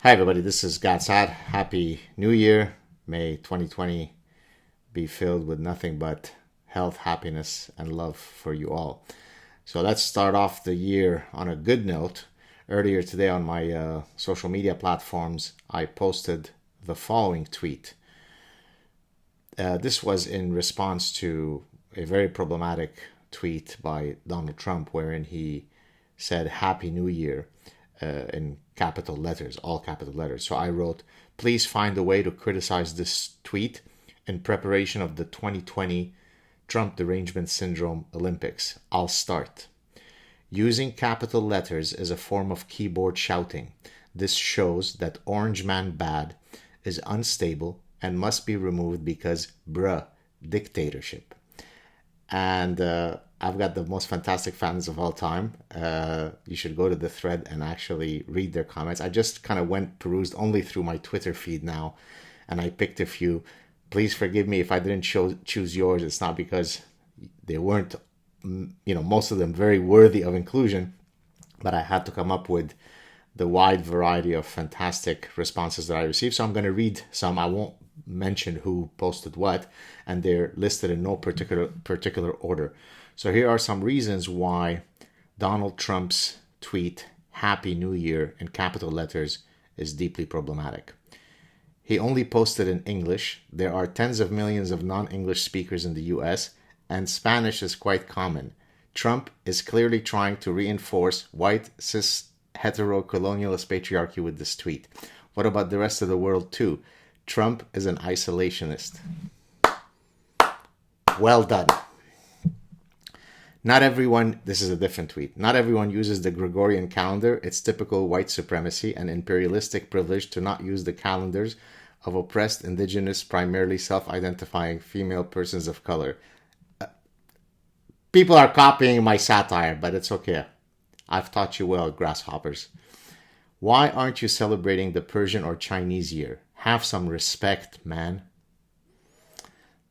Hi, everybody. This is SAAD. Happy New Year. May 2020 be filled with nothing but health, happiness, and love for you all. So let's start off the year on a good note. Earlier today on my social media platforms, I posted the following tweet. This was in response to a very problematic tweet by Donald Trump, wherein he said Happy New Year in capital letters, all capital letters. So I wrote, please find a way to criticize this tweet in preparation of the 2020 Trump Derangement Syndrome Olympics. I'll start. Using capital letters is a form of keyboard shouting. This shows that Orange Man Bad is unstable and must be removed because, bruh, dictatorship. And I've got the most fantastic fans of all time. You should go to the thread and actually read their comments. I just kind of perused only through my Twitter feed now, and I picked a few. Please forgive me if I didn't choose yours. It's not because they weren't, most of them very worthy of inclusion, but I had to come up with the wide variety of fantastic responses that I received. So I'm going to read some. I won't mention who posted what, and they're listed in no particular order. So here are some reasons why Donald Trump's tweet, Happy New Year, in capital letters is deeply problematic. He only posted in English. There are tens of millions of non-English speakers in the US, and Spanish is quite common. Trump is clearly trying to reinforce white, cis, hetero, colonialist patriarchy with this tweet. What about the rest of the world too? Trump is an isolationist. Well done. Not everyone, this is a different tweet, not everyone uses the Gregorian calendar. It's typical white supremacy and imperialistic privilege to not use the calendars of oppressed, indigenous, primarily self-identifying female persons of color. People are copying my satire, but it's okay. I've taught you well, grasshoppers. Why aren't you celebrating the Persian or Chinese year? Have some respect, man.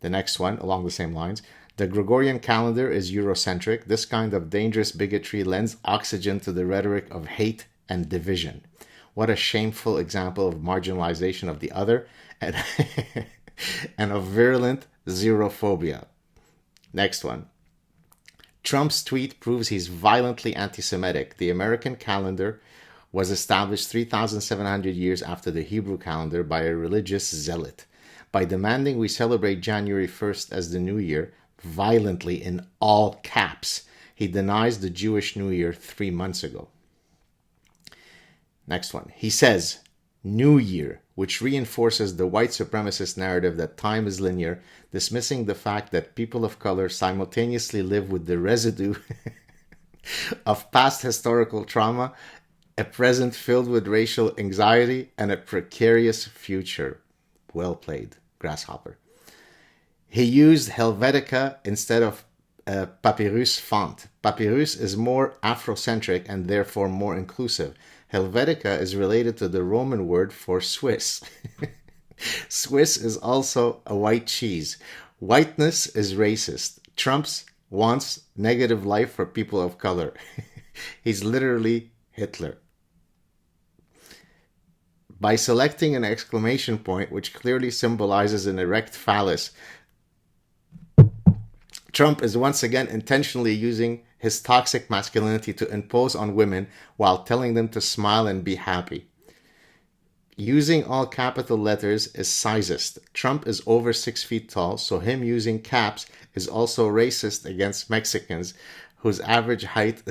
The next one, along the same lines. The Gregorian calendar is Eurocentric. This kind of dangerous bigotry lends oxygen to the rhetoric of hate and division. What a shameful example of marginalization of the other and, and of virulent xerophobia. Next one. Trump's tweet proves he's violently anti-Semitic. The American calendar was established 3,700 years after the Hebrew calendar by a religious zealot. By demanding we celebrate January 1st as the New Year, violently in all caps, he denies the Jewish New Year 3 months ago. Next one. He says, New Year, which reinforces the white supremacist narrative that time is linear, dismissing the fact that people of color simultaneously live with the residue of past historical trauma, a present filled with racial anxiety, and a precarious future. Well played, grasshopper. He used Helvetica instead of papyrus font. Papyrus is more Afrocentric and therefore more inclusive. Helvetica is related to the Roman word for Swiss. Swiss is also a white cheese. Whiteness is racist. Trump wants negative life for people of color. He's literally Hitler. By selecting an exclamation point, which clearly symbolizes an erect phallus, Trump is once again intentionally using his toxic masculinity to impose on women while telling them to smile and be happy. Using all capital letters is sizist. Trump is over 6 feet tall, so him using caps is also racist against Mexicans, whose average height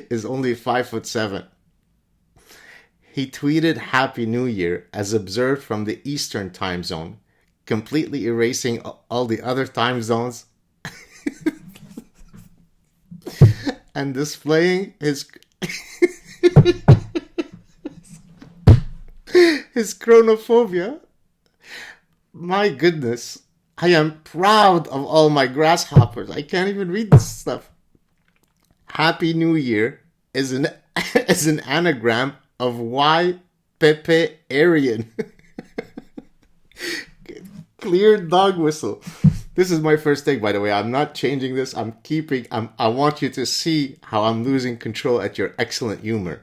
is only 5'7". He tweeted Happy New Year as observed from the Eastern time zone, completely erasing all the other time zones and displaying his his chronophobia. My goodness, I am proud of all my grasshoppers. I can't even read this stuff. Happy New Year is an anagram of why Pepe Aryan. Clear dog whistle. This is my first take, by the way. I'm not changing this. I want you to see how I'm losing control at your excellent humor.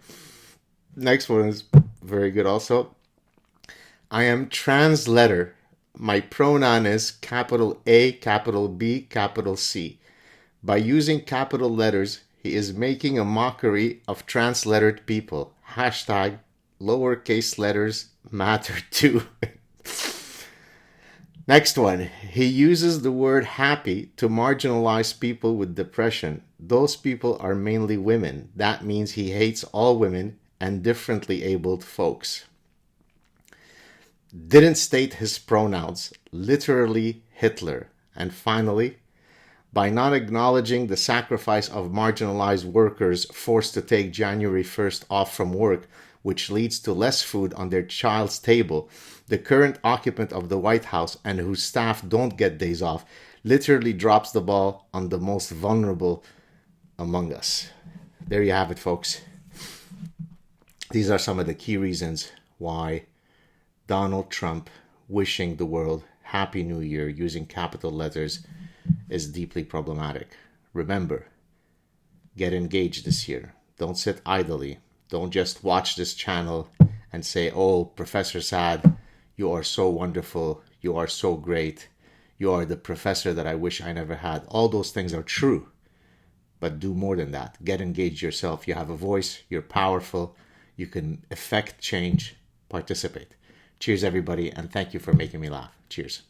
Next one is very good also. I am trans-letter. My pronoun is capital A, capital B, capital C. By using capital letters, he is making a mockery of trans-lettered people. Hashtag lowercase letters matter too. Next one. He uses the word happy to marginalize people with depression. Those people are mainly women. That means he hates all women and differently abled folks. Didn't state his pronouns. Literally Hitler. And finally, by not acknowledging the sacrifice of marginalized workers forced to take January 1st off from work, which leads to less food on their child's table, the current occupant of the White House and whose staff don't get days off literally drops the ball on the most vulnerable among us. There you have it, folks. These are some of the key reasons why Donald Trump wishing the world Happy New Year using capital letters is deeply problematic. Remember, get engaged this year. Don't sit idly. Don't just watch this channel and say, oh, Professor Saad, you are so wonderful. You are so great. You are the professor that I wish I never had. All those things are true. But do more than that. Get engaged yourself. You have a voice. You're powerful. You can effect change. Participate. Cheers, everybody, and thank you for making me laugh. Cheers.